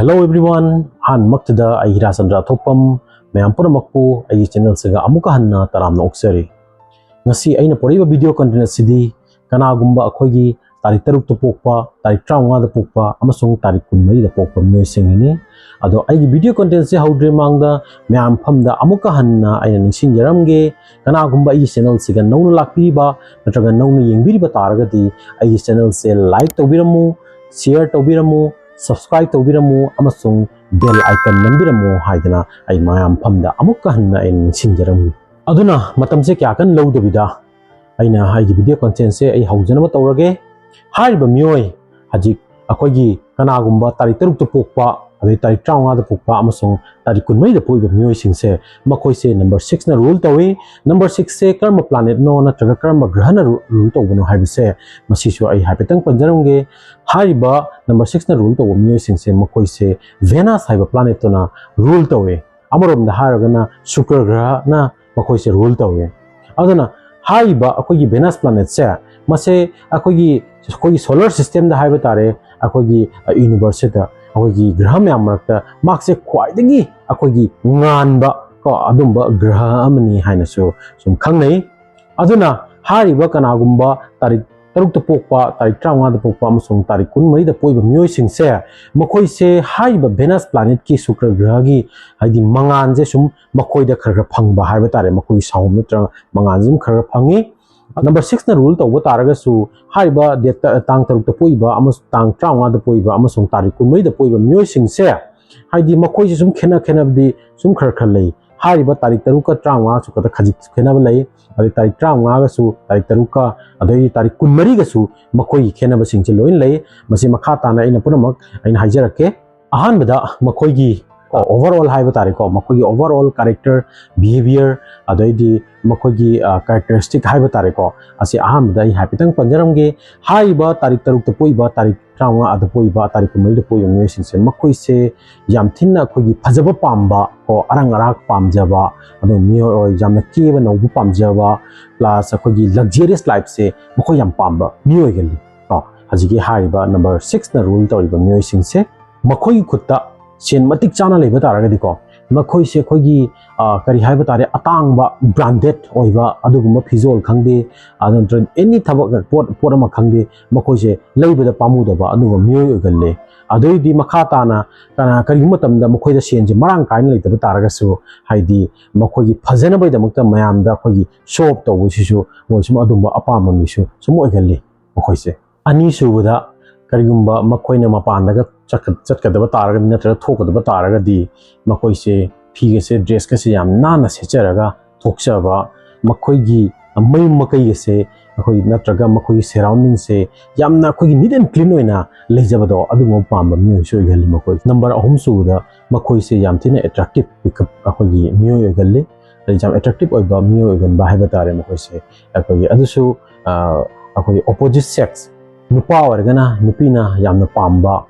Hello everyone, han maktada ay Hira athokpam mayam punamakpu ay channel saga amuka hanna taramna oksari. Ngasi aina poriba video content sidi kanagumba akhoigi tarik taruk to pokpa, tarik 35 da pokpa amasung tarik 14 da pokpa miyoi singini. Ado aigi video content se haudre mangda mayam phamda amuka hanna aina ningsingjaramge kanagumba ai channel siga nauna lakpiriba natraga nauna yengbiriba taragadi ai channel se like tobiramu, share tobiramu, subscribe tobiramu amasung bell icon nambiramu haidana ai mayam phamda amukka hanna ai ningsingjaramgi. Aduna matamse kya kan lowdabida aina haigi video content se ai haujanaba tawrage. Hariba miyoi hajik akoigi kanagumba tarik taruk to pokpa adai tarik 35 da pokpa amasung tarik 13 da poiba miyoi singse makoi se number 6 na rule tawi. Number 6 se karma planet no natraga karma graha na rule tawbano haibise masisu ai haipetang panjaramge. Hariba number 6 na rule tawo miyoi singse makoi se Venus haiba planet to na rule tawi. Amarom da haragana Shukra graha na makoi se rule tawi. Aduna hariba akoigi Venus planet se mase akoigi solar system da haiba tare akoigi universe da akoigi graha myam marakta makse khwaidagi akoigi nganba ko adumba graha amani hainasu sum khangnai. Aduna hariba kanagumba tarik taruk da pokpa tarik 35 da pokpa amasung tarik 13 da poiba miyoi singse makoi se hariba Venus planet ki Shukra graha gi haidi mangan je sum makoi da khara phangba haiba tare makoi saum natra mangan jum khara phangi. Number 6 na rule tawba taraga su hariba date tang taruk da poiba amasung tang 35 da poiba amasung tarik 13 da poiba miyoi singse haidi makoi je sum khena di sum khara lei. Hariba tarik taruk ka 35 su ka khajik khena lei adi tarik 35 ga su tarik taruk ka adai tarik 13 ga su makoi khena ba singche loin lei masi makha tana ina punamak aina haijarake. Ahan bada makoi gi overall haiba tare ko makoi overall character behavior adai di makoi gi characteristic haiba tare ko asi ahan bada hi happy panjaramge. Haiba tarik taruk ta poiba tarik 35 ada poiba tarik 13 da poiba miyoi singse makoi se yam thinna akoigi phajaba pamba ko arang arak pamjaba ado miyoi yamna keba nobu pamjaba plus akoigi luxurious life se makoi yam pamba miyoi gali ko hajigi haiba number 6 na rule tawriba miyoi singse makoi khutta sen matik chana leiba taragadi ko makoi se khoigi kari haiba tare atangba branded oiba adugumba fizol khangde adon any thabak pot ama khangde makoi se leibada pamudaba aduga miyoi ogalle. Adoidi makha tana kana kari matamda makoi da sen je marang kaina leitaba taragasu haidi makoi gi phajana bai damakta mayam da khoigi shop tawu sisu moisum adumba apama misu sum ogalle makoi se. Ani subada karigumba makoina mapandaga chatkadaba taraga natra thokadaba taraga di makoi se phige se dress ka se yam nana secharaga thokchaba makoi gi mai makai se akoi natraga makoi surrounding se yamna akoi neat and clean oina leijabado adumo pamba myo so gali makoi. Number 3 suda makoi se yam thina attractive pickup akoi gi myo gali jam attractive oiba myo gan ba haiba tare makoi se akoi adusu akoi opposite sex nupa organa nupina yamna pamba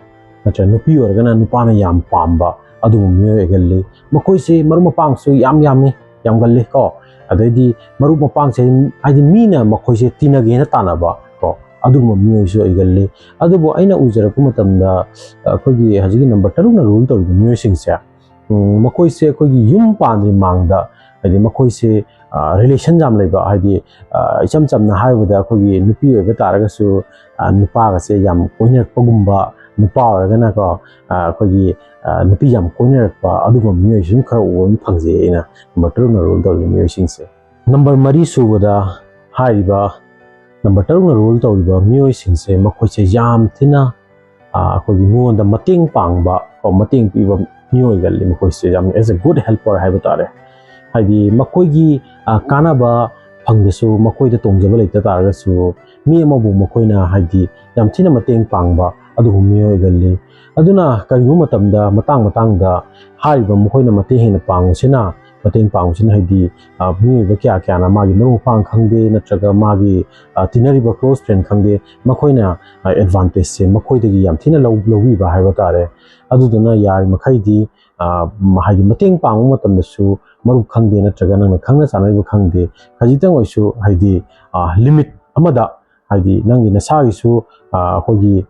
natra nupi organa nupana yam pamba adu myo egalle makoi se maru mapang su yam galle ko adaidi maru mapang se aidi mina makoi se tinage na tanaba ko adu myo so egalle adubo aina ujara kumatamda akogi hajigi number 3 na rule to myo singse makoi se akogi yum pandri mangda aidi makoi se relation jam leiba haidi icham chamna haibada akogi nupi oiba taraga su nupa ga se yam koiner pagumba nupa organa ko akogi nupi yam koiner pa adugo miyoi sum khara won phangje ina number 2 na rule to miyoi singse. Number 3 subada haiba number 2 na rule to miyoi singse makoi se yam thina akogi miyoi da mating pangba ko mating piba miyoi gal makoi se yam as a good helper haiba tare haidi makoi gi kanaba phangdasu makoi da tongjaba leita taragasu mi amabu makoi na haidi yam thina mateng pangba adu miyoi galle. Aduna karigu matamda matang da haiba makoi na mate hena pangusina mateng pangusina haidi miyoi ba kya na magi maru pang khangde natraga magi tinariba close friend khangde makoi na advantage se makoi dagi yam thina lowi ba haiba tare. Aduduna yari makhaidi haidi mateng pangu matamdasu maru khangde natraga nang khangna sanaibu khangde khajitang oisu haidi limit amada haidi nangi nasagi su akogi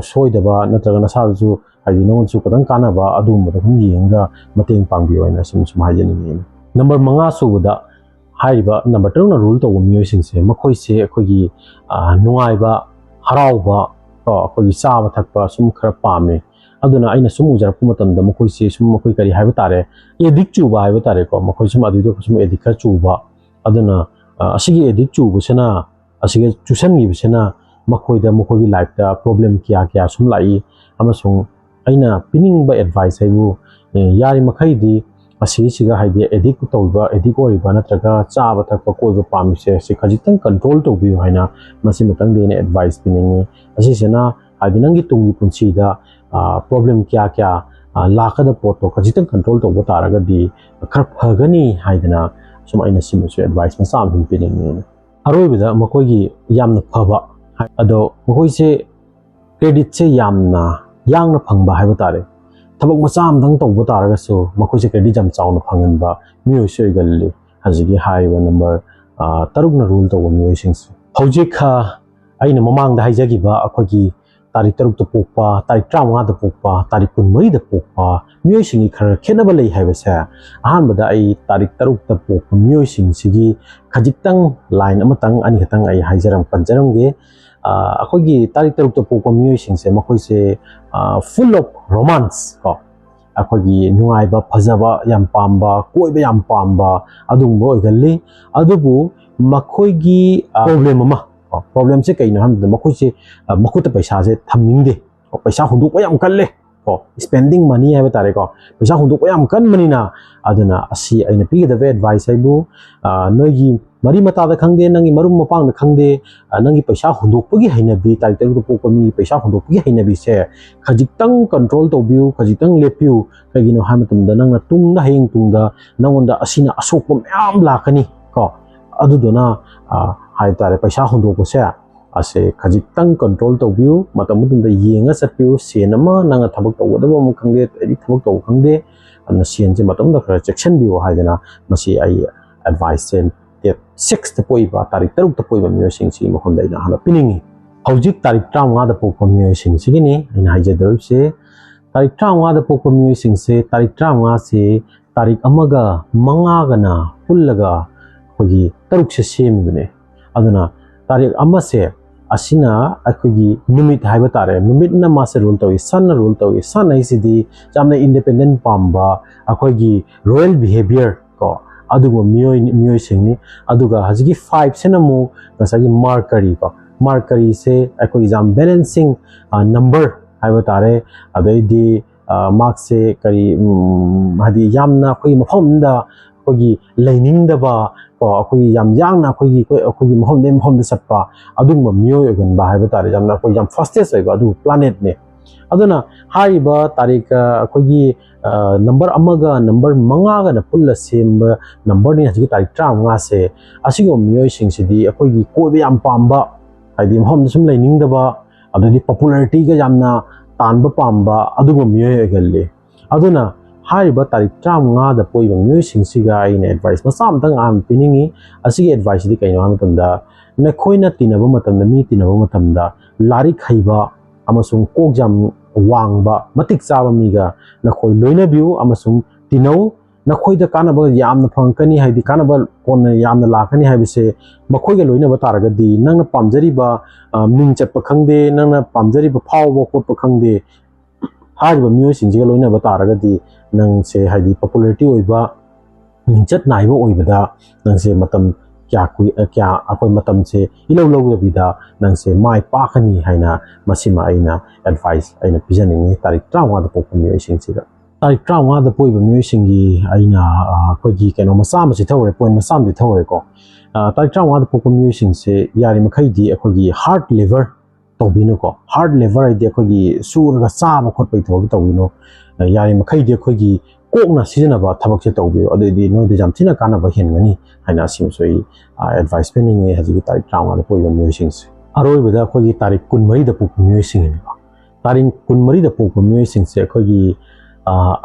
soidaba natraga nasadu ꯍꯥꯏꯗꯤ ꯅꯉꯣꯟꯗꯁꯨ ꯈꯤꯇꯪ ꯀꯥꯟꯅꯕ ꯑꯗꯨꯒꯨꯝꯕꯗ ꯁꯨꯝ ꯌꯦꯡꯉꯒ ꯃꯇꯦꯡ ꯄꯥꯡꯕꯤꯌꯣ ꯍꯥꯏꯅ ꯁꯨꯝ ꯍꯥꯏꯖꯅꯤꯡꯉꯤ꯫ ꯅꯝꯕꯔ 5 ꯁꯨꯕꯗ ꯍꯥꯏꯔꯤꯕ ꯅꯝꯕꯔ 5ꯅ ꯔꯨꯜ ꯇꯧꯕ ꯃꯤꯑꯣꯏꯁꯤꯡꯁꯦ ꯃꯈꯣꯏꯁꯦ ꯑꯩꯈꯣꯏꯒꯤ ꯅꯨꯡꯉꯥꯏꯕ ꯍꯔꯥꯎꯕ ꯑꯩꯈꯣꯏꯒꯤ ꯆꯥꯕ ꯊꯛꯄ ꯁꯨꯝ ꯈꯔ ꯄꯥꯝꯃꯦ ꯑꯗꯨꯅ ꯑꯩꯅ ꯁꯨꯝ ꯎꯖꯔꯛꯄ ꯃꯇꯝꯗ ꯃꯈꯣꯏꯁꯦ ꯁꯨꯝ ꯃꯈꯣꯏ ꯀꯔꯤ ꯍꯥꯏꯕ ꯇꯥꯔꯦ ꯑꯦꯗꯤꯛ ꯆꯨꯕ ꯍꯥꯏꯕ ꯇꯥꯔꯦꯀꯣ ꯃꯈꯣꯏ ꯁꯨꯝ ꯑꯗꯨꯗ ꯁꯨꯝ ꯑꯦꯗꯤꯛ ꯈꯔ ꯆꯨꯕ ꯑꯗꯨꯅ ꯑꯁꯤꯒꯤ ꯑꯦꯗꯤꯛ ꯆꯨꯕꯁꯤꯅ ꯑꯁꯤꯒ ꯆꯨꯁꯟꯈꯤꯕꯁꯤꯅ ꯃꯈꯣꯏꯗ ꯃꯈꯣꯏꯒꯤ ꯂꯥꯏꯐꯇ ꯄ꯭ꯔꯣꯕ꯭ꯂꯦꯝ ꯀꯌꯥ ꯁꯨꯝ ꯂꯥꯛꯏ ꯑꯃꯁꯨꯡ ꯑꯩꯅ ꯄꯤꯅꯤꯡꯕ ꯑꯦꯗꯚꯥꯏꯁ ꯍꯥꯏꯕꯨ ꯌꯥꯔꯤꯃꯈꯩꯗꯤ ꯑꯁꯤꯒꯤꯁꯤꯒ ꯍꯥꯏꯗꯤ ꯑꯦꯗꯤꯛ ꯇꯧꯕ ꯑꯦꯗꯤꯛ ꯑꯣꯏꯕ ꯅꯠꯇ꯭ꯔꯒ ꯆꯥꯕ ꯊꯛꯄ ꯀꯣꯏꯕ ꯄꯥꯝꯃꯤꯁꯦ ꯁꯤ ꯈꯖꯤꯛꯇꯪ ꯀꯟꯇ꯭ꯔꯣꯜ ꯇꯧꯕꯤꯌꯨ ꯍꯥꯏꯅ ꯃꯁꯤ ꯃꯇꯥꯡꯗ ꯑꯩꯅ ꯑꯦꯗꯚꯥꯏꯁ ꯄꯤꯅꯤꯡꯉꯤ ꯑꯁꯤꯁꯤꯅ ꯍꯥꯏꯗꯤ ꯅꯪꯒꯤ ꯇꯨꯡꯒꯤ ꯄꯨꯟꯁꯤꯗ ꯄ꯭ꯔꯣꯕ꯭ꯂꯦꯝ ꯀꯌꯥ ꯂꯥꯛꯀꯗꯕ ꯄꯣꯠꯇꯣ ꯈꯖꯤꯛꯇꯪ ꯀꯟꯇ꯭ꯔꯣꯜ ꯇꯧꯕ ꯇꯥꯔꯒꯗꯤ ꯈꯔ ꯐꯒꯅꯤ ꯍꯥꯏꯗꯅ ꯁꯨꯝ ꯑꯩꯅ ꯁꯤꯃꯁꯨ ꯑꯦꯗꯚꯥꯏꯁ ꯃꯆꯥ ꯑꯃ ꯄꯤꯅꯤꯡꯉꯤ ꯑꯔꯣꯏꯕꯗ ꯃꯈꯣꯏꯒꯤ ꯌꯥꯝꯅ ꯐꯕ ꯑꯗꯣ ꯃꯈꯣꯏꯁꯦ ꯀ꯭ꯔꯦꯗꯤꯠꯁꯦ ꯌꯥꯝꯅ ꯌꯥꯡꯅ ꯐꯪꯕ ꯍꯥꯏꯕ ꯇꯥꯔꯦ ꯊꯕꯛ ꯃꯆꯥ ꯑꯃꯇꯪ ꯇꯧꯕ ꯇꯥꯔꯒꯁꯨ ꯃꯈꯣꯏꯁꯦ ꯀ꯭ꯔꯦꯗꯤꯠ ꯌꯥꯝ ꯆꯥꯎꯅ ꯐꯪꯍꯟꯕ ꯃꯤꯑꯣꯏꯁꯨ ꯑꯣꯏꯒꯜꯂꯤ ꯍꯧꯖꯤꯛꯀꯤ ꯍꯥꯏꯔꯤꯕ ꯅꯝꯕꯔ 6ꯅ ꯔꯨꯜ ꯇꯧꯕ ꯃꯤꯑꯣꯏꯁꯤꯡꯁꯦ ꯍꯧꯖꯤꯛ ꯑꯩꯅ ꯃꯃꯥꯡꯗ ꯍꯥꯏꯖꯈꯤꯕ ꯑꯩꯈꯣꯏꯒꯤ ꯇꯥꯔꯤꯛ 6ꯇ ꯄꯣꯛꯄ ꯇꯥꯔꯤꯛ 34ꯗ ꯄꯣꯛꯄ ꯇꯥꯔꯤꯛ 24ꯗ ꯄꯣꯛꯄ ꯃꯤꯑꯣꯏꯁꯤꯡꯒꯤ ꯈꯔ ꯈꯦꯠꯅꯕ ꯂꯩ ꯍꯥꯏꯕꯁꯦ ꯑꯍꯥꯟꯕꯗ ꯑꯩ ꯇꯥꯔꯤꯛ 6ꯇ ꯄꯣꯛꯄ ꯃꯤꯑꯣꯏꯁꯤꯡꯁꯤꯒꯤ ꯈꯖꯤꯛꯇꯪ ꯂꯥꯏꯟ ꯑꯃꯇꯪ ꯑꯅꯤꯈꯛꯇꯪ ꯑꯩ ꯄꯟꯖꯔꯝꯒꯦ ꯑꯩꯈꯣꯏꯒꯤ ꯇꯥꯔꯤꯛ 6ꯇ ꯄꯣꯛꯄ ꯃꯤꯑꯣꯏꯁꯤꯡꯁꯦ ꯃꯈꯣꯏꯁꯦ full of romance ꯀꯣ ꯑꯩꯈꯣꯏꯒꯤ ꯅꯨꯡꯉꯥꯏꯕ ꯐꯖꯕ ꯌꯥꯝ ꯄꯥꯝꯕ ꯀꯣꯏꯕ ꯌꯥꯝ ꯄꯥꯝꯕ ꯑꯗꯨꯒꯨꯝꯕ ꯑꯣꯏꯒꯜꯂꯤ ꯑꯗꯨꯕꯨ ꯃꯈꯣꯏꯒꯤ ꯄ꯭ꯔꯣꯕ꯭ꯂꯦꯝꯁꯦ ꯀꯩꯅꯣ ꯍꯥꯏꯕꯗ ꯃꯈꯣꯏꯁꯦ ꯃꯈꯨꯠꯇ ꯄꯩꯁꯥꯁꯦ ꯊꯝꯅꯤꯡꯗꯦ ꯄꯩꯁꯥ ꯍꯨꯟꯗꯣꯛꯄ ꯌꯥꯝ ꯀꯜꯂꯦ ꯁ꯭ꯄꯦꯟꯗꯤꯡ ꯃꯅꯤ ꯍꯥꯏꯕ ꯇꯥꯔꯦꯀꯣ ꯄꯩꯁꯥ ꯍꯨꯟꯗꯣꯛꯄ ꯌꯥꯝ ꯀꯟꯕꯅꯤꯅ ꯑꯗꯨꯅ ꯑꯁꯤ ꯑꯩꯅ ꯄꯤꯒꯗꯕ ꯑꯦꯗꯚꯥꯏꯁ ꯍꯥꯏꯕꯨ ꯅꯣꯏꯒꯤ ꯃꯔꯤ ꯃꯇꯥꯗ ꯈꯪꯗꯦ ꯅꯪꯒꯤ ꯃꯔꯨꯞ ꯃꯄꯥꯡꯗ ꯈꯪꯗꯦ ꯅꯪꯒꯤ ꯄꯩꯁꯥ ꯍꯨꯟꯗꯣꯛꯄꯒꯤ ꯍꯩꯅꯕꯤ ꯇꯥꯔꯤꯛ 6ꯇ ꯄꯣꯛꯄ ꯃꯤ ꯄꯩꯁꯥ ꯍꯨꯟꯗꯣꯛꯄꯒꯤ ꯍꯩꯅꯕꯤꯁꯦ ꯈꯖꯤꯛꯇꯪ ꯀꯟꯇ꯭ꯔꯣल ꯇꯧꯕꯤꯌꯨ ꯈꯖꯤꯛꯇꯪ ꯂꯦꯞꯄꯤꯌꯨ ꯀꯩꯒꯤꯅꯣ ꯍꯥꯏꯕ ꯃꯇꯝꯗ ꯅꯪꯅ ꯇꯨꯡꯗ ꯍꯌꯦꯡ ꯇꯨꯡꯗ ꯅꯪꯉꯣꯟꯗ ꯑꯁꯤꯅ ꯑꯁꯣꯛꯄ ꯃꯌꯥꯝ ꯂꯥꯛꯀꯅꯤ ꯀꯣ ꯑꯗꯨꯗꯨꯅ ꯍꯥꯏ ꯇꯥꯔꯦ ꯄꯩꯁꯥ ꯍꯨꯟꯗꯣꯛꯄꯁꯦ ꯑꯁꯦ ꯈꯖꯤꯛꯇꯪ ꯀꯟꯇ꯭ꯔꯣꯜ ꯇꯧꯕꯤꯌꯨ ꯃꯇꯝ ꯃꯇꯝꯗ ꯌꯦꯡꯉ ꯆꯠꯄꯤꯌꯨ ꯁꯦꯟ ꯑꯃ ꯅꯪꯅ ꯊꯕꯛ ꯇꯧꯒꯗꯕ ꯑꯃ ꯈꯪꯗꯦ ꯑꯩꯗꯤ ꯊꯕꯛ ꯇꯧꯕ ꯈꯪꯗꯦ ꯑꯗꯨꯅ ꯁꯦꯟꯁꯦ ꯃꯇꯝꯗ ꯈꯔ ꯆꯦꯛꯁꯤꯟꯕꯤꯌꯨ ꯍꯥꯏꯗꯅ ꯃꯁꯤ ꯑꯩ ꯑꯦꯗꯚꯥꯏꯁꯁꯦ ꯗꯦꯠ 6ꯇ ꯄꯣꯛꯏꯕ ꯇꯥꯔꯤꯛ 6ꯇ ꯄꯣꯛꯏꯕ ꯃꯤꯑꯣꯏꯁꯤꯡꯁꯤꯒꯤ ꯃꯐꯝꯗ ꯑꯩꯅ ꯑꯍꯥꯟꯕ ꯄꯤꯅꯤꯡꯉꯤ ꯍꯧꯖꯤꯛ ꯇꯥꯔꯤꯛ 35ꯗ ꯄꯣꯛꯄ ꯃꯤꯑꯣꯏꯁꯤꯡꯁꯤꯒꯤꯅꯤ ꯑꯩꯅ ꯍꯥꯏꯖꯗꯧꯔꯤꯕꯁꯦ ꯇꯥꯔꯤꯛ 35ꯗ ꯄꯣꯛꯄ ꯃꯤꯑꯣꯏꯁꯤꯡꯁꯦ ꯇꯥꯔꯤꯛ 35ꯁꯦ ꯇꯥꯔꯤꯛ 1ꯒ 5ꯒꯅ ꯄꯨꯜꯂꯒ ꯑꯩꯈꯣꯏꯒꯤ 6ꯁꯦ ꯁꯦꯝꯃꯤꯕꯅꯦ ꯑꯗꯨꯅ ꯇꯥꯔꯤꯛ 1ꯁꯦ ꯑꯁꯤꯅ ꯑꯩꯈꯣꯏꯒꯤ ꯅꯨꯃꯤꯠ ꯍꯥꯏꯕ ꯇꯥꯔꯦ ꯅꯨꯃꯤꯠꯅ ꯃꯥꯁꯦ ꯔꯨꯜ ꯇꯧꯏ ꯁꯟꯅ ꯔꯨꯜ ꯇꯧꯏ ꯁꯟ ꯍꯥꯏꯁꯤꯗꯤ ꯌꯥꯝꯅ ꯏꯟꯗꯤꯄꯦꯟꯗꯦꯟ ꯄꯥꯝꯕ ꯑꯩꯈꯣꯏꯒꯤ ꯔꯣꯌꯦꯜ ꯕꯤꯍꯦꯕꯤꯌꯔ ꯀꯣ ꯑꯗꯨꯒꯨꯝꯕ ꯃꯤꯑꯣꯏꯁꯤꯡꯅꯤ ꯑꯗꯨꯒ ꯍꯧꯖꯤꯛꯀꯤ 5ꯁꯤꯅ ꯑꯃꯨꯛ ꯉꯁꯥꯏꯒꯤ ꯃꯥꯔꯀꯔꯤ ꯀꯣ ꯃꯥꯔꯀꯔꯤꯁꯦ ꯑꯩꯈꯣꯏꯒꯤ ꯌꯥꯝ ꯕꯦꯂꯦꯟꯁꯤꯡ ꯅꯝꯕꯔ ꯍꯥꯏꯕ ꯇꯥꯔꯦ ꯑꯗꯩꯗꯤ ꯃꯥꯛꯁꯦ ꯀꯔꯤ ꯍꯥꯏꯗꯤ ꯌꯥꯝꯅ ꯑꯩꯈꯣꯏꯒꯤ ꯃꯐꯝ ꯑꯃꯗ ꯑꯩꯈꯣꯏꯒꯤ ꯂꯩꯅꯤꯡꯗꯕ ꯀꯣ ꯑꯩꯈꯣꯏꯒꯤ ꯌꯥꯝ ꯌꯥꯡꯅ ꯑꯩꯈꯣꯏꯒꯤ ꯃꯐꯝꯗꯒꯤ ꯃꯐꯝꯗ ꯆꯠꯄ ꯑꯗꯨꯒꯨꯝꯕ ꯃꯤꯑꯣꯏ ꯑꯣꯏꯒꯟꯕ ꯍꯥꯏꯕ ꯇꯥꯔꯦ ꯌꯥꯝꯅ ꯑꯩꯈꯣꯏ ꯌꯥꯝ ꯐꯥꯁꯇꯦꯁ ꯑꯣꯏꯕ ꯑꯗꯨ ꯄ꯭ꯂꯥꯅꯦꯠꯅꯦ ꯑꯗꯨꯅ ꯍꯥꯏꯔꯤꯕ ꯇꯥꯔꯤꯛ ꯑꯩꯈꯣꯏꯒꯤ ꯅꯝꯕꯔ 1ꯒ ꯅꯝꯕꯔ 5ꯒꯅ ꯄꯨꯜꯂ ꯁꯦꯝꯕ ꯅꯝꯕꯔꯅꯤ ꯍꯧꯖꯤꯛꯀꯤ ꯇꯥꯔꯤꯛ 35ꯁꯦ ꯑꯁꯤꯒꯨꯝꯕ ꯃꯤꯑꯣꯏꯁꯤꯡꯁꯤꯗꯤ ꯑꯩꯈꯣꯏꯒꯤ ꯀꯣꯏꯕ ꯌꯥꯝ ꯄꯥꯝꯕ ꯍꯥꯏꯗꯤ ꯃꯐꯝꯗ ꯁꯨꯝ ꯂꯩꯅꯤꯡꯗꯕ ꯑꯗꯩꯗꯤ ꯄꯣꯄꯨꯂꯔꯤꯇꯤꯒ ꯌꯥꯝꯅ ꯇꯥꯟꯕ ꯄꯥꯝꯕ ꯑꯗꯨꯒꯨꯝꯕ ꯃꯤꯑꯣꯏ ꯑꯣꯏꯒꯜꯂꯤ ꯑꯗꯨꯅ ꯍꯥꯏꯔꯤꯕ ꯇꯥꯔꯤꯛ 35ꯗ ꯄꯣꯛꯏꯕ ꯃꯤꯑꯣꯏꯁꯤꯡꯁꯤꯒ ꯑꯩꯅ ꯑꯦꯗꯚꯥꯏꯁ ꯃꯆꯥ ꯑꯃꯇꯪ ꯑꯍꯥꯟꯕ ꯄꯤꯅꯤꯡꯉꯤ ꯑꯁꯤꯒꯤ ꯑꯦꯗꯚꯥꯏꯁꯁꯤꯗꯤ ꯀꯩꯅꯣ ꯍꯥꯏꯕ ꯃꯇꯝꯗ ꯅꯈꯣꯏꯅ ꯇꯤꯟꯅꯕ ꯃꯇꯝꯗ ꯃꯤ ꯇꯤꯟꯅꯕ ꯃꯇꯝꯗ ꯂꯥꯏꯔꯤꯛ ꯍꯩꯕ ꯑꯃꯁꯨꯡ ꯀꯣꯛ ꯌꯥꯝ ꯋꯥꯡꯕ ꯃꯇꯤꯛ ꯆꯥꯕ ꯃꯤꯒ ꯅꯈꯣꯏ ꯂꯣꯏꯅꯕꯤꯌꯨ ꯑꯃꯁꯨꯡ ꯇꯤꯟꯅꯧ ꯅꯈꯣꯏꯗ ꯀꯥꯟꯅꯕ ꯌꯥꯝꯅ ꯐꯪꯉꯛꯀꯅꯤ ꯍꯥꯏꯗꯤ ꯀꯥꯟꯅꯕ ꯀꯣꯟꯅ ꯌꯥꯝꯅ ꯂꯥꯛꯀꯅꯤ ꯍꯥꯏꯕꯁꯦ ꯃꯈꯣꯏꯒ ꯂꯣꯏꯅꯕ ꯇꯥꯔꯒꯗꯤ ꯅꯪꯅ ꯄꯥꯝꯖꯔꯤꯕ ꯃꯤꯡ ꯆꯠꯄ ꯈꯪꯗꯦ ꯅꯪꯅ ꯄꯥꯝꯖꯔꯤꯕ ꯐꯥꯎꯕ ꯈꯣꯠꯄ ꯈꯪꯗꯦ ꯍꯥꯏꯔꯤꯕ ꯃꯤꯑꯣꯏꯁꯤꯡꯁꯤꯒ ꯂꯣꯏꯅꯕ ꯇꯥꯔꯒꯗꯤ ꯅꯪꯁꯦ ꯍꯥꯏꯗꯤ ꯄꯣꯄꯨꯂꯔꯤꯇꯤ ꯑꯣꯏꯕ ꯃꯤꯡꯆꯠ ꯅꯥꯏꯕ ꯑꯣꯏꯕꯗ ꯅꯪꯁꯦ ꯃꯇꯝ ꯀꯌꯥ ꯑꯩꯈꯣꯏ ꯃꯇꯝꯁꯦ ꯏꯂꯧ ꯂꯧꯗꯕꯤꯗ ꯅꯪꯁꯦ ꯃꯥꯏ ꯄꯥꯛꯀꯅꯤ ꯍꯥꯏꯅ ꯃꯁꯤꯃ ꯑꯩꯅ ꯑꯦꯗꯚꯥꯏꯁ ꯑꯩꯅ ꯄꯤꯖꯅꯤꯡꯉꯤ ꯇꯥꯔꯤꯛ 35ꯗ ꯄꯣꯛꯄ ꯃꯤꯑꯣꯏꯁꯤꯡꯁꯤꯗ ꯇꯥꯔꯤꯛ 35ꯗ ꯄꯣꯛꯏꯕ ꯃꯤꯑꯣꯏꯁꯤꯡꯒꯤ ꯑꯩꯅ ꯑꯩꯈꯣꯏꯒꯤ ꯀꯩꯅꯣ ꯃꯆꯥ ꯑꯃ ꯆꯤꯊꯍꯧꯔꯦ ꯄꯣꯏꯟ ꯃꯆꯥ ꯑꯃ ꯆꯤꯊꯍꯧꯔꯦꯀꯣ ꯇꯥꯔꯤꯛ 35ꯗ ꯄꯣꯛꯄ ꯃꯤꯑꯣꯏꯁꯤꯡꯁꯦ ꯌꯥꯔꯤꯃꯈꯩꯗꯤ ꯑꯩꯈꯣꯏꯒꯤ ꯍꯥꯔꯠ ꯂꯤꯚꯔ ꯇꯧꯕꯤꯅꯨꯀꯣ ꯍꯥꯔꯠ ꯂꯤꯚꯔ ꯍꯥꯏꯗꯤ ꯑꯩꯈꯣꯏꯒꯤ ꯁꯨꯔꯒ ꯆꯥꯕ ꯈꯣꯠꯄꯒꯤ ꯊꯕꯛ ꯇꯧꯕꯤꯅꯨ ꯌꯥꯔꯤꯃꯈꯩꯗꯤ ꯑꯩꯈꯣꯏꯒꯤ ꯀꯣꯛꯅ ꯁꯤꯖꯤꯟꯅꯕ ꯊꯕꯛꯁꯦ ꯇꯧꯕꯤꯌꯨ ꯑꯗꯨꯑꯣꯏꯗꯤ ꯅꯣꯏꯗ ꯌꯥꯝ ꯊꯤꯅ ꯀꯥꯟꯅꯕ ꯍꯦꯟꯒꯅꯤ ꯍꯥꯏꯅ ꯑꯁꯤꯃꯁꯨ ꯑꯩ ꯑꯦꯗꯚꯥꯏꯁ ꯄꯤꯅꯤꯡꯉꯤ ꯍꯧꯖꯤꯛꯀꯤ ꯇꯥꯔꯤꯛ 35ꯗ ꯄꯣꯛꯏꯕ ꯃꯤꯑꯣꯏꯁꯤꯡꯁꯦ ꯑꯔꯣꯏꯕꯗ ꯑꯩꯈꯣꯏꯒꯤ ꯇꯥꯔꯤꯛ 24ꯗ ꯄꯣꯛꯄ ꯃꯤꯑꯣꯏꯁꯤꯡꯅꯤꯀꯣ ꯇꯥꯔꯤꯛ 24ꯗ ꯄꯣꯛꯄ ꯃꯤꯑꯣꯏꯁꯤꯡꯁꯦ ꯑꯩꯈꯣꯏꯒꯤ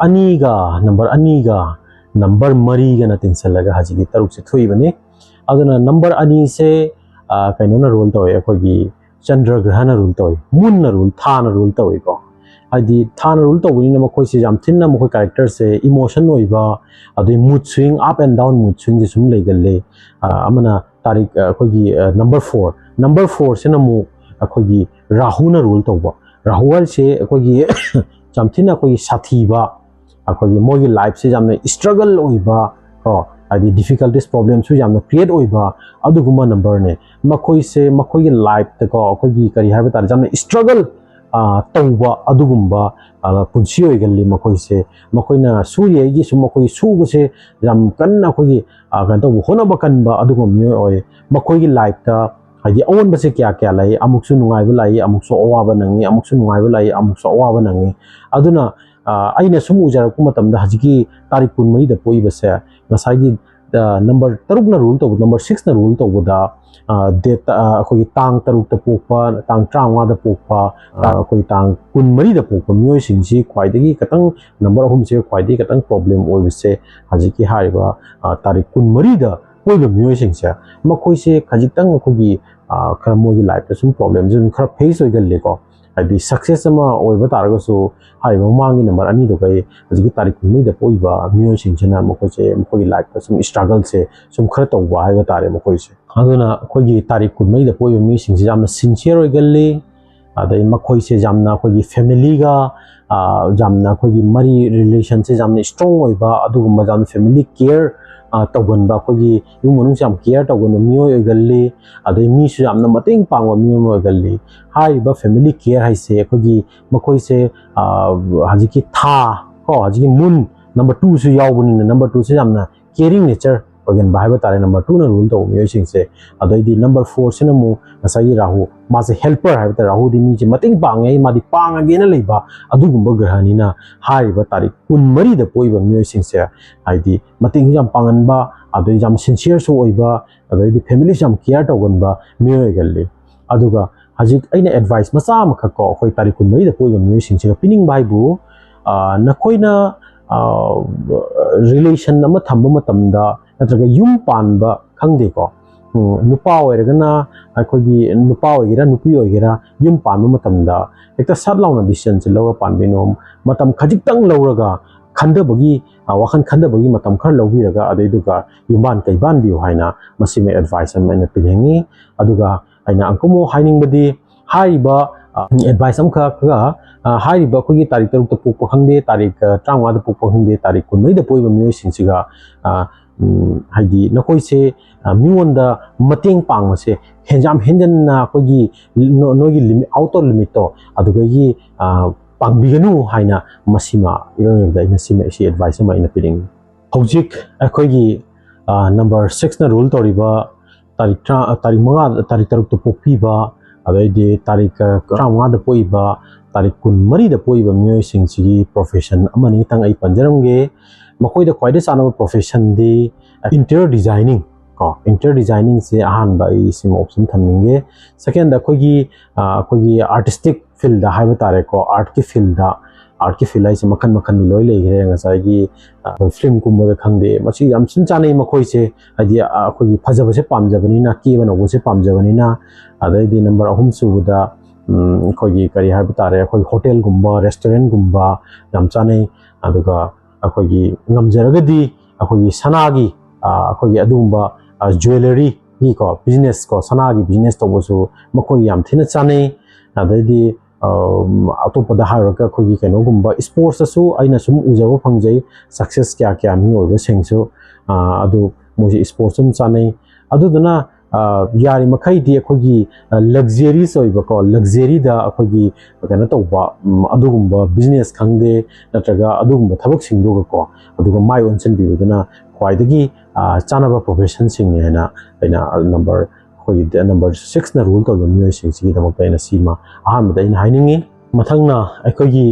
ꯅꯝꯕꯔ 2ꯒ ꯅꯝꯕꯔ 4ꯒꯅ ꯇꯤꯟꯁꯤꯜꯂꯒ ꯍꯧꯖꯤꯛꯀꯤ 6ꯁꯦ ꯊꯣꯛꯏꯕꯅꯤ ꯑꯗꯨꯅ ꯅꯝꯕꯔ 2ꯁꯦ ꯀꯩꯅꯣꯅ ꯔꯨꯜ ꯇꯧꯋꯦ ꯑꯩꯈꯣꯏꯒꯤ ꯆꯟꯗ꯭ꯔ ꯒ꯭ꯔꯍꯅ ꯔꯨꯜ ꯇꯧꯋꯤ ꯃꯨꯟꯅ ꯔꯨꯜ ꯊꯥꯅ ꯔꯨꯜ ꯇꯧꯋꯤꯀꯣ ꯍꯥꯏꯗꯤ ꯊꯥꯅ ꯔꯨꯜ ꯇꯧꯕꯅꯤꯅ ꯃꯈꯣꯏꯁꯦ ꯌꯥꯝ ꯊꯤꯅ ꯃꯈꯣꯏ ꯀꯦꯔꯦꯛꯇꯔꯁꯦ ꯏꯃꯣꯁꯟ ꯑꯣꯏꯕ ꯑꯗꯩ mood swing up and down mood ꯁ꯭ꯋꯤꯡꯁꯦ ꯁꯨꯝ ꯂꯩꯒꯜꯂꯦ ꯑꯃꯅ ꯇꯥꯔꯤꯛ ꯑꯩꯈꯣꯏꯒꯤ ꯅꯝꯕꯔ 4 ꯁꯤꯅ ꯑꯃꯨꯛ ꯑꯩꯈꯣꯏꯒꯤ ꯔꯥꯍꯨꯅ ꯔꯨꯜ ꯇꯧꯕ ꯔꯥꯍꯨ ꯍꯥꯏꯁꯦ ꯑꯩꯈꯣꯏꯒꯤ ꯌꯥꯝ ꯊꯤꯅ ꯑꯩꯈꯣꯏꯒꯤ ꯁꯥꯊꯤꯕ ꯑꯩꯈꯣꯏꯒꯤ ꯃꯣꯏꯒꯤ ꯂꯥꯏꯐꯁꯦ ꯌꯥꯝꯅ ꯁ꯭ꯇ꯭ꯔꯒꯜ ꯑꯣꯏꯕ ꯀꯣ ꯍꯥꯏꯗꯤ ꯗꯤꯐꯤꯀꯜꯇꯤꯁ ꯄ꯭ꯔꯣꯕ꯭ꯂꯦꯝꯁꯨ ꯌꯥꯝꯅ ꯀ꯭रिꯌꯦꯠ ꯑꯣꯏꯕ ꯑꯗꯨꯒꯨꯝꯕ ꯅꯝꯕꯔꯅꯦ ꯃꯈꯣꯏꯁꯦ ꯃꯈꯣꯏꯒꯤ ꯂꯥꯏꯐꯇꯀꯣ ꯑꯩꯈꯣꯏꯒꯤ ꯀꯔꯤ ꯍꯥꯏꯕ ꯇꯥꯔꯦ ꯌꯥꯝꯅ ꯁ꯭ꯇ꯭ꯔꯒꯜ ꯇꯧꯕ ꯑꯗꯨꯒꯨꯝꯕ ꯄꯨꯟꯁꯤ ꯑꯣꯏꯒꯜꯂꯤ ꯃꯈꯣꯏꯁꯦ ꯃꯈꯣꯏꯅ ꯁꯨꯔꯤꯉꯩꯒꯤ ꯁꯨꯝ ꯃꯈꯣꯏꯒꯤ ꯁꯨꯕꯁꯦ ꯌꯥꯝ ꯀꯟꯅ ꯑꯩꯈꯣꯏꯒꯤ ꯀꯩꯅꯣ ꯇꯧꯕ ꯍꯣꯠꯅꯕ ꯀꯟꯕ ꯑꯗꯨꯒꯨꯝꯕ ꯃꯤꯑꯣꯏ ꯑꯣꯏ ꯃꯈꯣꯏꯒꯤ ꯂꯥꯏꯐꯇ ꯍꯥꯏꯗꯤ ꯑꯑꯣꯟꯕꯁꯦ ꯀꯌꯥ ꯂꯩ ꯑꯃꯨꯛꯁꯨ ꯅꯨꯡꯉꯥꯏꯕ ꯂꯩ ꯑꯃꯨꯛꯁꯨ ꯑꯋꯥꯕ ꯅꯪꯉꯤ ꯑꯃꯨꯛꯁꯨ ꯅꯨꯡꯉꯥꯏꯕ ꯂꯩ ꯑꯃꯨꯛꯁꯨ ꯑꯋꯥꯕ ꯅꯪꯉꯤ ꯑꯗꯨꯅ ꯑꯩꯅ ꯁꯨꯝ ꯎꯖꯔꯛꯄ ꯃꯇꯝꯗ ꯍꯧꯖꯤꯛꯀꯤ ꯇꯥꯔꯤꯛ 14ꯗ ꯄꯣꯛꯏꯕꯁꯦ ꯉꯁꯥꯏꯒꯤ ꯅꯝꯕꯔ 6ꯅ ꯔꯨꯜ ꯇꯧꯕ ꯅꯝꯕꯔ 6ꯅ ꯔꯨꯜ ꯇꯧꯕꯗ ꯗꯦꯠ ꯑꯩꯈꯣꯏꯒꯤ ꯇꯥꯡ 6ꯇ ꯄꯣꯛꯄ ꯇꯥꯡ 35ꯗ ꯄꯣꯛꯄ ꯑꯩꯈꯣꯏ ꯇꯥꯡ 14ꯗ ꯄꯣꯛꯄ ꯃꯤꯑꯣꯏꯁꯤꯡꯁꯤ ꯈ꯭ꯋꯥꯏꯗꯒꯤ ꯈꯤꯇꯪ ꯅꯝꯕꯔ 3ꯁꯦ ꯈ꯭ꯋꯥꯏꯗꯒꯤ ꯈꯤꯇꯪ ꯄ꯭ꯔꯣꯕ꯭ꯂꯦꯝ ꯑꯣꯏꯕꯁꯦ ꯍꯧꯖꯤꯛꯀꯤ ꯍꯥꯏꯔꯤꯕ ꯇꯥꯔꯤꯛ 14ꯗ ꯄꯣꯛꯏꯕ ꯃꯤꯑꯣꯏꯁꯤꯡꯁꯦ ꯃꯈꯣꯏꯁꯦ ꯈꯖꯤꯛꯇꯪ ꯑꯩꯈꯣꯏꯒꯤ ꯈꯔ ꯃꯣꯏꯒꯤ ꯂꯥꯏꯐꯇ ꯁꯨꯝ ꯄ꯭ꯔꯣꯕ꯭ꯂꯦꯝꯁꯦ ꯑꯗꯨꯝ ꯈꯔ ꯐꯦꯁ ꯑꯣꯏꯒꯜꯂꯦꯀꯣ ꯍꯥꯏꯗꯤ ꯁꯛꯁꯦꯁ ꯑꯃ ꯑꯣꯏꯕ ꯇꯥꯔꯒꯁꯨ ꯍꯥꯏꯔꯤꯕ ꯃꯃꯥꯡꯒꯤ ꯅꯝꯕꯔ 2ꯗꯨꯒ ꯍꯧꯖꯤꯛꯀꯤ ꯇꯥꯔꯤꯛ 14ꯗ ꯄꯣꯛꯏꯕ ꯃꯤꯑꯣꯏꯁꯤꯡꯁꯤꯅ ꯃꯈꯣꯏꯁꯦ ꯃꯈꯣꯏꯒꯤ ꯂꯥꯏꯐꯇ ꯁꯨꯝ ꯁ꯭ꯇ꯭ꯔꯒꯜꯁꯦ ꯁꯨꯝ ꯈꯔ ꯇꯧꯕ ꯍꯥꯏꯕ ꯇꯥꯔꯦ ꯃꯈꯣꯏꯁꯦ ꯑꯗꯨꯅ ꯑꯩꯈꯣꯏꯒꯤ ꯇꯥꯔꯤꯛ 14ꯗ ꯄꯣꯛꯏꯕ ꯃꯤꯁꯤꯡꯁꯦ ꯌꯥꯝꯅ ꯁꯤꯟꯁꯤꯌꯔ ꯑꯣꯏꯒꯜꯂꯤ ꯑꯗꯩ ꯃꯈꯣꯏꯁꯦ ꯌꯥꯝꯅ ꯑꯩꯈꯣꯏꯒꯤ ꯐꯦꯃꯤꯂꯤꯒ ꯌꯥꯝꯅ ꯑꯩꯈꯣꯏꯒꯤ ꯃꯔꯤ ꯔꯤꯂꯦꯁꯟꯁꯦ ꯌꯥꯝꯅ ꯁ꯭ꯇ꯭ꯔꯣꯡ ꯑꯣꯏꯕ ꯑꯗꯨꯒꯨꯝꯕ ꯌꯥꯝꯅ ꯐꯦꯃꯤꯂꯤ ꯀꯦꯌꯔ ꯇꯧꯒꯟꯕ ꯑꯩꯈꯣꯏꯒꯤ ꯏꯃꯨꯡ ꯃꯅꯨꯡꯁꯦ ꯌꯥꯝ ꯀꯦꯌꯔ ꯇꯧꯒꯟꯕ ꯃꯤꯑꯣꯏ ꯑꯣꯏꯒꯜꯂꯤ ꯑꯗꯩ ꯃꯤꯁꯨ ꯌꯥꯝꯅ ꯃꯇꯦꯡ ꯄꯥꯡꯕ ꯃꯤꯑꯣꯏ ꯑꯃ ꯑꯣꯏꯒꯜꯂꯤ ꯍꯥꯏꯔꯤꯕ ꯐꯦꯃꯤꯂꯤ ꯀꯦꯌꯔ ꯍꯥꯏꯁꯦ ꯑꯩꯈꯣꯏꯒꯤ ꯃꯈꯣꯏꯁꯦ ꯍꯧꯖꯤꯛꯀꯤ ꯊꯥ ꯀꯣ ꯍꯧꯖꯤꯛꯀꯤ ꯃꯨꯟ ꯅꯝꯕꯔ 2ꯁꯨ ꯌꯥꯎꯕꯅꯤꯅ ꯅꯝꯕꯔ 2ꯁꯦ ꯌꯥꯝꯅ ꯀꯦꯌरिꯡ ꯅꯦꯆꯔ ꯑꯣꯏꯒꯟꯕ ꯍꯥꯏꯕ ꯇꯥꯔꯦ ꯅꯝꯕꯔ 2ꯅ ꯔꯨꯜ ꯇꯧꯕ ꯃꯤꯑꯣꯏꯁꯤꯡꯁꯦ ꯑꯗꯩꯗꯤ ꯅꯝꯕꯔ 4ꯁꯤꯅ ꯑꯃꯨꯛ ꯉꯁꯥꯏꯒꯤ ꯔꯥꯍꯨ ꯃꯥꯁꯦ ꯍꯦꯜꯄꯔ ꯍꯥꯏꯕ ꯇꯥꯔꯦ ꯔꯥꯍꯨꯗꯤ ꯃꯤꯁꯦ ꯃꯇꯦꯡ ꯄꯥꯡꯉꯦ ꯃꯥꯗꯤ ꯄꯥꯡꯉꯒꯦꯅ ꯂꯩꯕ ꯑꯗꯨꯒꯨꯝꯕ ꯒ꯭ꯔꯍꯅꯤꯅ ꯍꯥꯏꯔꯤꯕ ꯇꯥꯔꯤꯛ 14ꯗ ꯄꯣꯛꯏꯕ ꯃꯤꯑꯣꯏꯁꯤꯡꯁꯦ ꯍꯥꯏꯗꯤ ꯃꯇꯦꯡ ꯌꯥꯝ ꯄꯥꯡꯍꯟꯕ ꯑꯗꯩ ꯌꯥꯝ ꯁꯤꯟꯁꯤꯌꯔꯁꯨ ꯑꯣꯏꯕ ꯑꯗꯩꯗꯤ ꯐꯦꯃꯤꯂꯤꯁꯨ ꯌꯥꯝ ꯀꯦꯌꯔ ꯇꯧꯒꯟꯕ ꯃꯤꯑꯣꯏ ꯑꯣꯏꯒꯜꯂꯤ ꯑꯗꯨꯒ ꯍꯧꯖꯤꯛ ꯑꯩꯅ ꯑꯦꯗꯚꯥꯏꯁ ꯃꯆꯥ ꯑꯃꯈꯛ ꯀꯣ ꯑꯩꯈꯣꯏ ꯇꯥꯔꯤꯛ 14ꯗ ꯄꯣꯛꯏꯕ ꯃꯤꯑꯣꯏꯁꯤꯡꯁꯤꯒ ꯄꯤꯅꯤꯡꯕ ꯍꯥꯏꯕꯨ ꯅꯈꯣꯏꯅ ꯔꯤꯂꯦꯁꯟ ꯑꯃ ꯊꯝꯕ ꯃꯇꯝꯗ ꯅꯠꯇ꯭ꯔꯒ ꯌꯨꯝ ꯄꯥꯟꯕ ꯈꯪꯗꯦꯀꯣ नुपा ओइरगना अखोगी नुपा ओइगेरा नुपी ओइगेरा युम पानबा मतमदा हेक्ता सट लाउना डिसिजन से लौर पानबेनो मतम खजिक्तंग लौरगा खंदबगी वाखन खंदबगी मतम खर लौबिरगा अदैदुगा युमान कैबान बिउ हाइना मसिमे एडवाइस अमने पिनेंगी अदुगा आइना अंकमो हाइनिंगबदी हाइबा एडवाइस अमखा हाइबा अखोगी तारिक 3 ता पोकपा खंदे तारिक 35 दा पोकपा खंदे तारिक 19 दा पोइबा मियोइ सिंसिगा हाइदी नकोइसे मियोंदा मतेंग पांगसे हेंजाम हेंजन्ना अखोगी नोगी लिमिट आउटर लिमिट तो अदुगगी पांगबिगनु हाइना मसिमा इरोदा इन सिमा इसी एडवाइस अमा इन पिरिंग हौजिक अखोगी नंबर 6 ना रूल तोरिबा तारिक 5 तारिक 3 तो पोपीबा अदैदि तारिक 35 दा पोइबा तारिक 14 दा पोइबा मियोइ सिंसिगी प्रोफेशन अमनि तंग आई पंजरमगे मकोइदा क्वाइदा सानबा प्रोफेशन दी इंटीरियर डिजाइनिंग को इंटीरियर डिजाइनिंग से अहान बाई सिम ऑप्शन थमिंगे सेकंड अखोगी आर्टिस्टिक फील्ड हाइबा तारे को आर्ट की फील्ड से मखन मखन लोय लेगरे ngसाइगी फिल्म कुमबा खंगदे मसी याम सिन चानै मखोइसे हाइदि अखोगी फजबसे पामजबनिना केबा नौबसे पामजबनिना अदैदि नंबर 3 सुबदा अखोगी करी हाइबा तारे अखोगी होटल गुम्बा रेस्टोरेंट गुम्बा याम चानै अदुगा अखोगी ngamjaragadi अखोगी सनागी अखोगी अदुम्बा ज्वेलरी की को बिजनेस को सनागी बिजनेस तोबसु मखोगी याम थिना चानै अदैदि अतोपदा हारका अखोगी केनोगुम्बा स्पोर्ट्ससु आइना सुम उजबो फंगजै सक्सेस क्या क्या मी ओइबो सेंगसु अदु मोजि स्पोर्ट्स सुम चानै अदुदना यारि मखैदि अखोगी लग्जरीस ओइबको लग्जरी दा अखोगी केनो तौबा अदुगुम्बा बिजनेस खंगदे नत्रगा अदुगुम्बा थबक सिंगदोगको अदुगा माइ ओनसन बिबुदना ख्वाइदगी चानबा प्रोफेशन सिंगने हैना आइना नंबर अखोगी नंबर 6 ना रूल तौबा मियोइ सिंगसिगी दमक आइना सीमा अहामदा आइना हाइनिंगी मथंगना अखोगी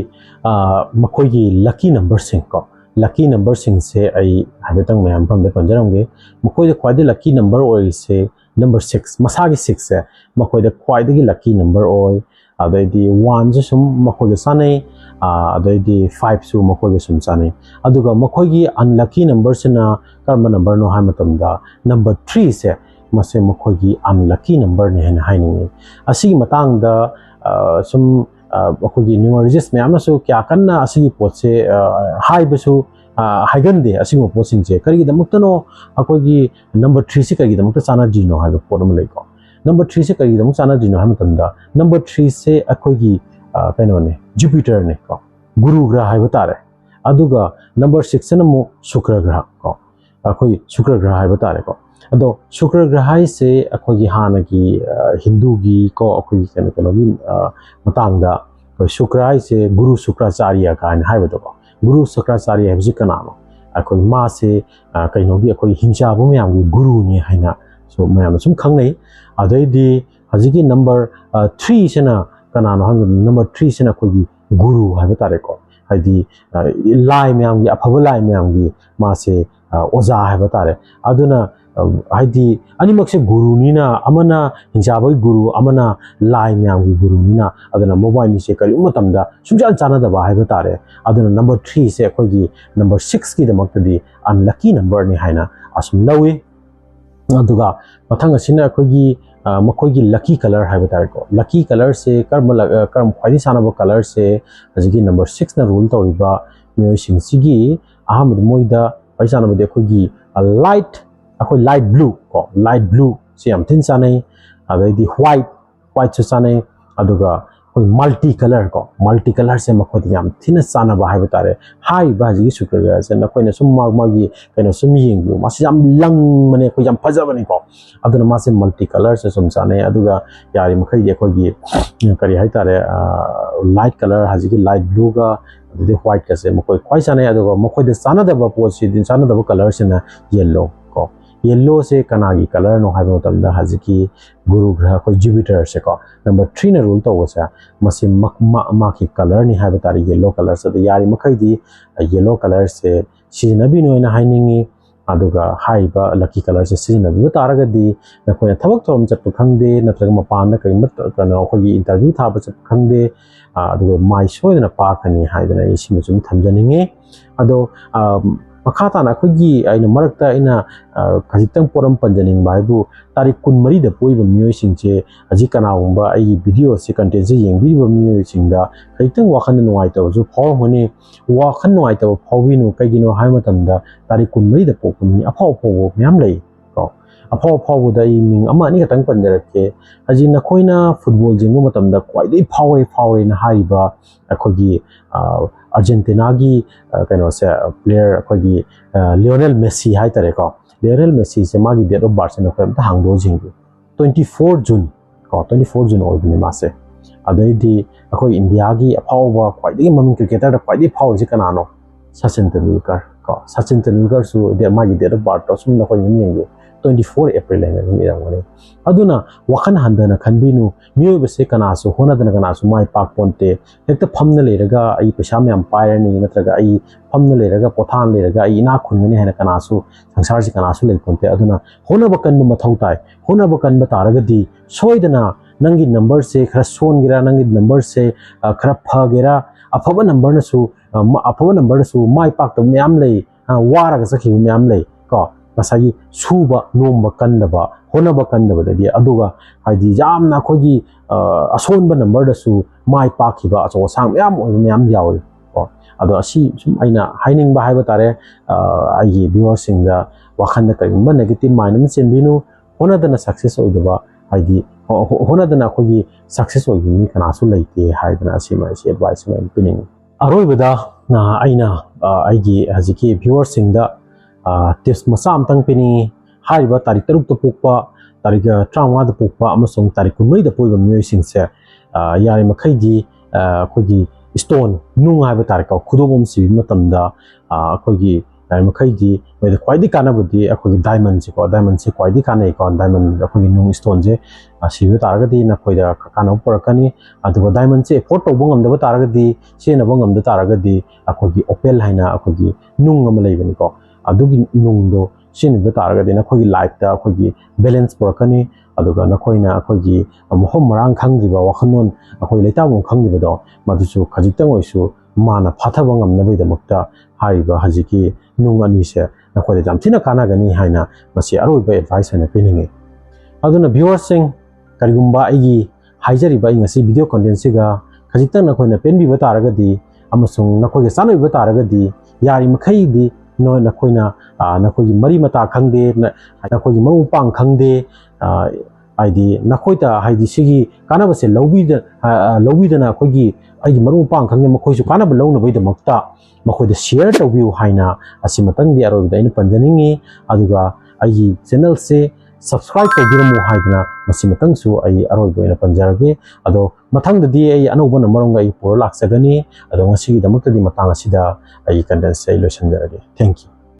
मखोगी लकी नंबर सिंग को लकी नंबर सिंग से आई हाबेतंग मैम फंदे पंजरमगे मखोइदा ख्वाइदे लकी नंबर ओइसे नंबर 6 मसागी 6 से मखोइदा ख्वाइदगी लकी नंबर ओइ अदैदि 1 से सुम मखोइदा सानै अदैदि 5 सु मखोइदा सुम सानै अदुगा मखोइगी अनलकी नंबर सेना कर्म नंबर नो हाय मतमदा नंबर 3 से मसे मखोइगी अनलकी नंबर ने हैन हाइनिंग असिगी मतांगदा सुम ꯑꯩꯈꯣꯏꯒꯤ ꯅ꯭ꯌꯨꯃꯔꯣꯂꯣꯖꯤꯁ ꯃꯌꯥꯝꯅꯁꯨ ꯀꯌꯥ ꯀꯟꯅ ꯑꯁꯤꯒꯤ ꯄꯣꯠꯁꯦ ꯍꯥꯏꯕꯁꯨ ꯍꯥꯏꯒꯟꯗꯦ ꯑꯁꯤꯒꯨꯝꯕ ꯄꯣꯠꯁꯤꯡꯁꯦ ꯀꯔꯤꯒꯤꯗꯃꯛꯇꯅꯣ ꯑꯩꯈꯣꯏꯒꯤ ꯅꯝꯕꯔ 3ꯁꯦ ꯀꯔꯤꯒꯤꯗꯃꯛꯇ ꯆꯥꯟꯅꯗ꯭ꯔꯤꯅꯣ ꯍꯥꯏꯕ ꯄꯣꯠ ꯑꯃ ꯂꯩꯀꯣ नंबर 3 से करीदम चानाद्रिनो हाम तंदा नंबर 3 से अखोगी कइनोने जुपिटर ने को गुरु ग्रह हाइबो तारे अदुगा नंबर 6 से नमो शुक्र ग्रह को अखोई शुक्र ग्रह हाइबो तारे को अदो शुक्र ग्रह से अखोगी हानगी हिंदू की को अखोगी कनोगी मतांगदा शुक्र से गुरु शुक्राचार्य कान हाइबो तो गुरु शुक्राचार्य है कनानो अखोई मा से कइनोगी अखोई हिंसाबो मयामगी गुरु ने हाइना सो मयाम सुम खंगनै अदैदी हजिकी नंबर 3 सेना कनानो हंग नंबर 3 सेना कोगी गुरु हाइबो तारे को हाइदी लाइ मयामगी अफबो लाइ मयामगी मासे ओजा हाइबो तारे अदुना हाइदी अनिमक्से गुरुनिना अमना हिंसाबगी गुरु अमना लाइ मयामगी गुरुनिना अदुना मोबाइल निसे करि उमतमदा सुजान चानादबा हाइबो तारे अदुना नंबर 3 से कोगी नंबर 6 की दमक्तदी अनलकी नंबर नि हाइना असुम लवे अदुगा मथंग असिना अखोगी मखोगी लकी कलर है बतारे को लकी कलर से कर्म ख्वाइदी सानब कलर से हजिकी नंबर 6 ना रूल तौरिबा मियोइ सिंसिगी अहमद मोइदा पैसानब दे अखोगी लाइट ब्लू को लाइट ब्लू से हम थिन सानै अदैदी व्हाइट से सानै अदुगा कोई मल्टी कलर से मखोदी हम थिन सानब है बतारे हाई बाजी शुक्र ग्रह से नखोइना सुम मागी कइनो सुम येंगु मासे हम लंग मने कोई हम फजबनी को अदुना मासे मल्टी कलर से सुम सानै अदुगा यारी मखैदि अखोगी करी हाइ तारे लाइट कलर हाजिकी लाइट ब्लू का अदुदि व्हाइट का से मखोइ ख्वाइ सानै अदुगा मखोइदे सानदब पोसी दिन सानदब कलर से ना येलो को येलो से कनागी कलर नो हाइबो तमदा हाजिकी गुरु ग्रह कोई जुपिटर से को नंबर 3 ना रूल तो वसा मसे माकी कलर नि हाइबो तारी येलो कलर से यारी मखैदी येलो कलर से सिजनबी नोइना हाइनिंगी अदुगा हाइबा लकी कलर से सिजनबी तारगदी नखोय थबक थोम चप खंगदे नत्रग मपान करि मत कनो खोगी इंटरव्यू थाब चप खंगदे अदुगा माइ सोयना पाखनी हाइदना इसिम जुम थमजनिंगे अदो मखाताना अखोगी आइना मरकता आइना खजितंग पोरम पंजनिंग बाइबु तारिख 14 दा पोइबा मियोइ सिंचे हजि कनागुंबा आई वीडियो से कंटेंट से येंबिबा मियोइ सिंदा खजितंग वाखन नुवाइतब जु फाव होने वाखन नुवाइतब फाविनु कगिनो हाइ मतमदा तारिख 14 दा पोकनी अफाव फाव म्याम लई को अफाव फाव दा ई मिंग अमा नि खतंग पंजरके हजि नखोइना फुटबॉल जेंगु मतमदा क्वाइदे फावे ना हाइबा अखोगी अर्जेंटीना की कनो से प्लेयर अखोगी लियोनेल मेसी हाइ तारे को लियोनेल मेसी से मागी डेट ऑफ बर्थ से नखोय त हांगदो जिंगु 24 जून को 24 जून ओइबने मासे अदैदी अखोई इंडिया की अफावबा क्वाइदे ममिंग क्रिकेटर दा क्वाइदे फाव जे कनानो सचिन तेंदुलकर को सचिन तेंदुलकर सु दे मागी डेट ऑफ बर्थ तो सुम नखोय यंगु 24 अप्रैल है मिरंगने अदुना वखन हंदना खनबिनु मियोय बसे कनासु होनदना कनासु माइ पाक पोंते हेक्ता फमना लेरगा आई पैसा म्याम पायरनी नत्रगा आई फमना लेरगा पोथान लेरगा आई इना खुनगने हेना कनासु संसार से कनासु ले पोंते अदुना होनब कन मथौ ताई होनब कन बतारगदी सोइदना नंगी नंबर से खरा सोनगिरा नंगी नंबर से खरा फगेरा अफब नंबर नसु माइ पाक तो म्याम ले वारगा सखि म्याम ले को मसागी सुबा नोंबा कन्नबा होनबा कन्नबदगी अदुगा हाइदी यामना खोगी असोनबा नंबर दसु माइ पाखिबा अचो सांग म्याम यावल को अदो असि सुम आइना हाइनिंग बा हाइबा तारे आइगी व्यूअर्स सिंगा वाखन करिंबा नेगेटिव माइंड में सेंबिनु होनदना सक्सेस ओइदबा हाइदी होनदना खोगी सक्सेस ओइबि कनासु लेते हाइदना असिमा इसे एडवाइस में पिनिंग अरोइबदा ना आइना आइगी हजिकी व्यूअर्स सिंगा टिप्स मसा अमतंग पिनी हाइबा तारीख 3 दा पोकपा तारीख 35 दा पोकपा अमसोंग तारीख 19 दा पोइबा मियोइ सिंसे यारि मखैदी खोगी स्टोन नुंग हाइबा तारीख का खुदोबम सिबि मतमदा खोगी यारि मखैदी वेद क्वाइदी कानाबुदी खोगी डायमंड से क्वाइदी कानै को डायमंड खोगी नुंग स्टोन जे सिबि तारगदी न खोइदा कानो परकनी अदुगा डायमंड से एफोर्ड तौबो ngमदबा तारगदी सेनबो ngमदा तारगदी खोगी ओपेल हाइना खोगी नुंग अम लेबनी को अदुगी नुंगदो सिनबा तारगदी नखोगी लाइफ ता खोगी बैलेंस परकनी अदुगा नखोइना खोगी मोहम मरांग खंगदिबा वखनोन अखोई लेतामो खंगदिबदो मदुसु खजितंग ओइसु माना फाथबा ngमनबैदमक्ता हाइबा हजिकी नुंग अनि से नखोइदा जामथिना कानागनी हाइना मसी अरोइबा एडवाइस हैना पिनिंगे अदुना व्यूअर्स सिंग करिगुंबा आइगी हाइजरिबा इंगसी वीडियो कंटेंट सिगा khajitang nakhoi na penbi ba taragadi amasung nakhoi ga sanoi ba taragadi yari makhai di no nakhoi na nakhoi gi mari mata khangde nakhoi gi maru pang khangde aidi nakhoi ta haidi sigi kana ba se lobi da na khoi gi ai maru pang khangde makhoi su kana ba lawna bai da makta makhoi da share to view haina asimatang di aro da ina panjaningi aduga ai channel se subscribe to biramu haidna masimatang su ai aro do ina panjarage ado mathang da di ai anoba na maronga ai por laksagani ado ngasi gi damakta di matang asida ai condense ai lotion jarage thank you